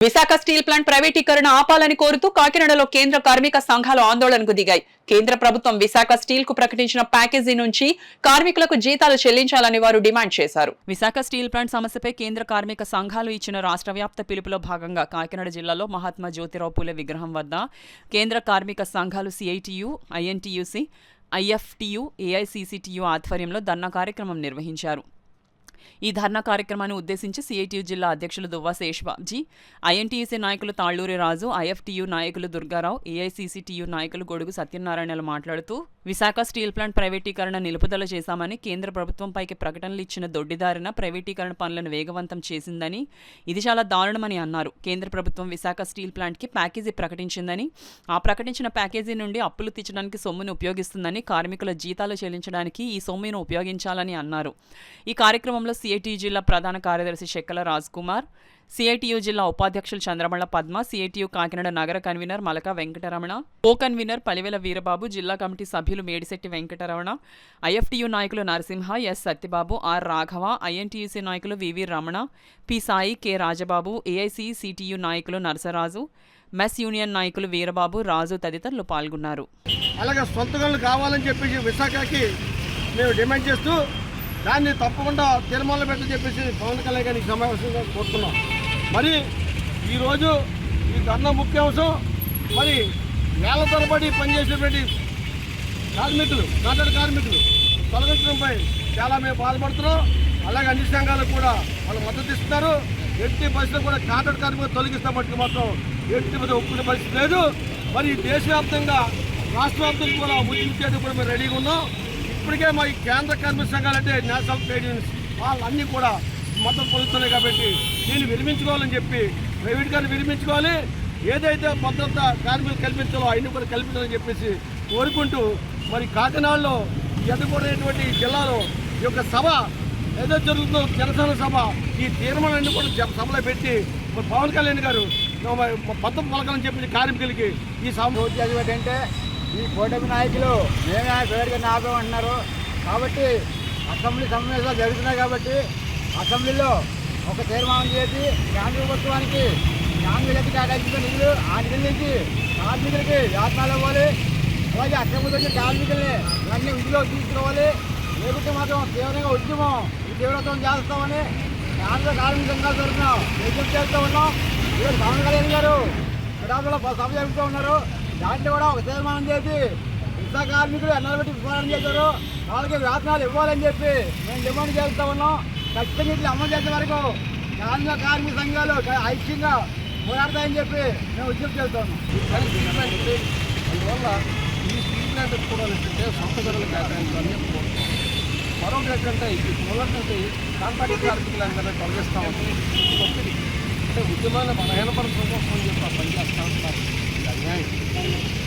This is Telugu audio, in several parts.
విశాఖ స్టీల్ ప్లాంట్ ప్రైవేటీకరణ ఆపాలని కోరుతూ కాకినాడలో కేంద్ర కార్మిక సంఘాలు ఆందోళనకు దిగాయి. కేంద్ర ప్రభుత్వం విశాఖ స్టీల్ కు ప్రకటించిన ప్యాకేజీ నుంచి కార్మికులకు జీతాలు చెల్లించాలని వారు డిమాండ్ చేశారు. విశాఖ స్టీల్ ప్లాంట్ సమస్యపై కేంద్ర కార్మిక సంఘాలు ఇచ్చిన రాష్ట్ర వ్యాప్త పిలుపులో భాగంగా కాకినాడ జిల్లాలో మహాత్మా జ్యోతిరావు పూలే విగ్రహం వద్ద కేంద్ర కార్మిక సంఘాలు సిఐటియు, ఐఎన్టీయూసీ, ఐఎఫ్టియు, ఏఐసిసిటియు ఆధ్వర్యంలో ధర్నా కార్యక్రమం నిర్వహించారు. ఈ ధర్నా కార్యక్రమాన్ని ఉద్దేశించి సిఐటియు జిల్లా అధ్యక్షులు దువ్వా శేషబాబుజీ, ఐఎన్టీయూసీ నాయకులు తాళ్లూరి రాజు, ఐఎఫ్టియు నాయకులు దుర్గారావు, ఏఐసిసిటియు నాయకులు గొడుగు సత్యనారాయణలు మాట్లాడుతూ విశాఖ స్టీల్ ప్లాంట్ ప్రైవేటీకరణ నిలుపుదల చేశామని, కేంద్ర ప్రభుత్వంపైకి ప్రకటనలు ఇచ్చిన దొడ్డిదారిన ప్రైవేటీకరణ పనులను వేగవంతం చేసిందని, ఇది చాలా దారుణమని అన్నారు. కేంద్ర ప్రభుత్వం విశాఖ స్టీల్ ప్లాంట్కి ప్యాకేజీ ప్రకటించిందని, ఆ ప్రకటించిన ప్యాకేజీ నుండి అప్పులు తీర్చడానికి సొమ్మును ఉపయోగిస్తుందని, కార్మికుల జీతాలు చెల్లించడానికి ఈ సొమ్మును ఉపయోగించాలని అన్నారు. ఈ కార్యక్రమంలో సిఐటియు జిల్లా ప్రధాన కార్యదర్శి చెక్కల రాజ్ కుమార్, సిఐటియు జిల్లా ఉపాధ్యక్షులు చంద్రమళ్ల పద్మ, సిఐటియు కాకినాడ నగర convener Malaka Venkataramana, co convener Palivela Veerababu, జిల్లా కమిటీ సభ్యులు మేడిశెట్టి వెంకటరమణ, ఐఎఫ్టియు నాయకులు Narasimha, S Satyababu, R Raghava, INTUC నాయకులు VV Ramana, P Sai, K Rajababu, AICCTU నాయకులు నరసరాజు, మెస్ యూనియన్ నాయకులు వీరబాబు, రాజు తదితరులు పాల్గొన్నారు. అలాగే సొంత కావాలని చెప్పేసి విశాఖకి మేము డిమాండ్ చేస్తూ దాన్ని తప్పకుండా తీర్మానం పెట్టని చెప్పేసి పవన్ కళ్యాణ్ గారికి సమావేశంగా కోరుతున్నాం. మరి ఈరోజు ఈ ధర్నా ముఖ్యాంశం మరి వేల తరబడి పనిచేసేటువంటి కాంట్రాక్ట్ కార్మికులు తొలగించడంపై చాలా మేము బాధపడుతున్నాం. అలాగే అన్ని సంఘాలు కూడా వాళ్ళు మద్దతు ఇస్తున్నారు. ఎట్టి పరిస్థితులు కూడా కాంట్రాక్ట్ కార్మికులు తొలగిస్తామట్టుకు మాత్రం ఎట్టి మీద ఒప్పుకునే పరిస్థితి లేదు. మరి దేశవ్యాప్తంగా రాష్ట్ర వ్యాప్తంగా కూడా ఉద్యమించేది కూడా మేము రెడీగా ఉన్నాం. ఇప్పటికే మా ఈ కేంద్ర కార్మిక సంఘాలు అంటే నేషనల్ ట్రేడ్ యూనియన్స్ వాళ్ళన్నీ కూడా మద్దతు పొందుతున్నాయి. కాబట్టి దీన్ని విరమించుకోవాలని చెప్పి ప్రైవేట్ గారిని విరమించుకోవాలి, ఏదైతే భద్రత కార్మికులు కల్పించాలో అవన్నీ కూడా కల్పించాలని చెప్పేసి కోరుకుంటూ మరి కాకినాడలో ఎదుర్కొనేటువంటి జిల్లాలో ఈ యొక్క సభ ఏదో జరుగుతుందో జనసేన సభ ఈ తీర్మానాన్ని కూడా సభలో పెట్టి పవన్ కళ్యాణ్ గారు భద్రత పలకాలని చెప్పి కార్మికులకి ఈ సభ ఏంటంటే ఈ కూటమి నాయకులు మేమే పేరుగా ఆపేమంటున్నారు. కాబట్టి అసెంబ్లీ సమావేశాలు జరుగుతున్నాయి. కాబట్టి అసెంబ్లీలో ఒక తీర్మానం చేసి కేంద్ర ప్రభుత్వానికి కేంద్ర కేటాయించిన నిధులు ఆ నిధుల నుంచి కార్మికులకి వేతనాలు ఇవ్వాలి. అలాగే అక్రమంగా వచ్చిన కార్మికుల్ని అన్ని విధిలో తీసుకోవాలి. లేకుంటే మాత్రం తీవ్రంగా ఉద్యమం తీవ్రతం చేస్తామని కేంద్ర కార్మిక సంఘాలు తరఫున విజ్ఞప్తి చేస్తూ ఉన్నాం. ఈరోజు పవన్ కళ్యాణ్ గారు విడాకులో సభ జరుపుతూ ఉన్నారు. దాంట్లో కూడా ఒక తీర్మానం చేసి విశాఖ కార్మికులు ఎన్నో పెట్టి పోరాటం చేశారు, వాళ్ళకి వేతనాలు ఇవ్వాలని చెప్పి మేము డిమాండ్ చేస్తూ ఉన్నాం. ఖచ్చితంగా ఇట్లా అమలు చేసే వరకు కేంద్ర కార్మిక సంఘాలు ఐక్యంగా పోరాడతాయని చెప్పి మేము విజ్ఞప్తి చేస్తాం. అందువల్ల ఈ స్టీల్ ప్లాంట్ కూడా ఏంటంటే సొంత గదులు కేటాయించాలని మరొకటి ఏంటంటే ఇది మొదటి కాంట్రాక్ట్ కార్మికులందరినీ తొలగిస్తామని ఒత్తిడి అంటే ఉద్యమాన్ని బలహీనపరచడం కోసం చెప్పి పనిచేస్తూ ఉంటారు.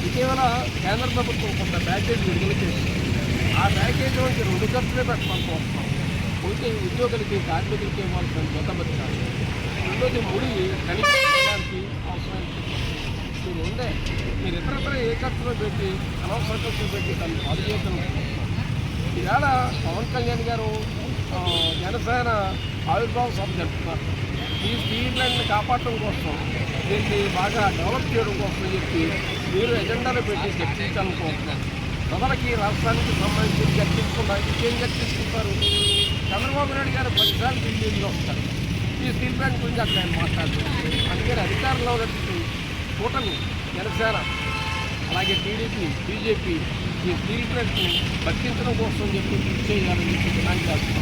ఇటీవల కేంద్ర ప్రభుత్వం కొంత ప్యాకేజ్ విడుదల చేసి ఆ ప్యాకేజ్ నుంచి 2 ఖర్చులే పెట్టమని కోరుతున్నాం. ఒకటి ఉద్యోగులకి కార్మికులకి ఇవ్వాల్సిన జతబద్దాలు, రెండోది ముడి తనిఖీ చేయడానికి అవసరమైన ఉండే మీరు ఇతరత్ర ఏ ఖర్చులో పెట్టి అనవసర ఖర్చులు పెట్టి దాన్ని పాడు చేయడం. ఈవేళ పవన్ కళ్యాణ్ గారు జనసేన ఆవిర్భావ సభ జరుపుతున్నారు. ఈ స్టీల్ ప్లాంట్ని కాపాడటం కోసం దీన్ని బాగా డెవలప్ చేయడం కోసం చెప్పి మీరు ఎజెండాలో పెట్టి చర్చించాలనుకుంటున్నారు. మొదలకి రాష్ట్రానికి సంబంధించి చర్చించుకుంటారు. ఇంకేం చర్చించుకుంటారు? చంద్రబాబు నాయుడు గారు 10 సార్లు ఢిల్లీలో వస్తారు. ఈ స్టీల్ ప్లాంట్ గురించి అక్కడ ఆయన మాట్లాడతారు. అందుకని అధికారంలో ఉన్నటువంటి కూటమి జనసేన అలాగే టీడీపీ, బీజేపీ ఈ స్టీల్ ప్లాంట్ని బతికించడం కోసం చెప్పి కృషి చేయాలని చెప్పి డిమాండ్ చేస్తున్నాం.